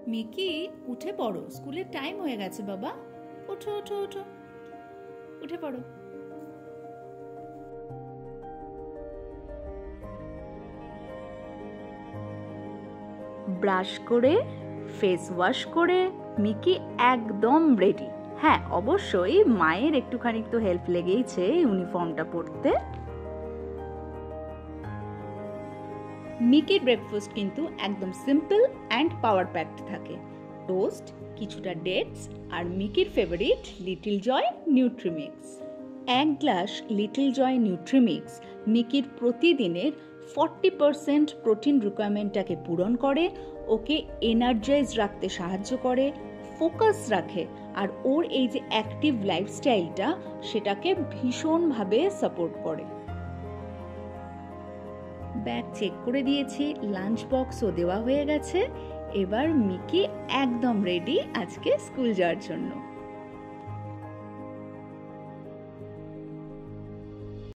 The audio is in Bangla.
মিকি, উঠে পড়ো, স্কুলের টাইম হয়ে গেছে বাবা। ওঠো ওঠো ওঠো, উঠে পড়ো। ব্রাশ করে ফেস ওয়াশ করে মিকি একদম রেডি। হ্যাঁ, অবশ্যই মায়ের একটুখানি তো হেল্প লেগেইছে ইউনিফর্মটা পরতে। মিকির ব্রেকফাস্ট কিন্তু একদম সিম্পল অ্যান্ড পাওয়ার প্যাকড থাকে। টোস্ট, কিছুটা ডেটস আর মিকির ফেভারিট লিটল জয় নিউট্রিমিক্স। 1 গ্লাস লিটল জয় নিউট্রিমিক্স মিকির প্রতিদিনের 40% প্রোটিন রিকোয়ারমেন্টটাকে পূরণ করে, ওকে এনার্জাইজ রাখতে সাহায্য করে, ফোকাস রাখে, আর ওর এই যে অ্যাক্টিভ লাইফস্টাইলটা সেটাকে ভীষণভাবে সাপোর্ট করে। ব্যাগ চেক করে দিয়েছি, লাঞ্চ বক্সও দেওয়া হয়ে গেছে। এবার মিকি একদম রেডি আজকে স্কুল যাওয়ার জন্য।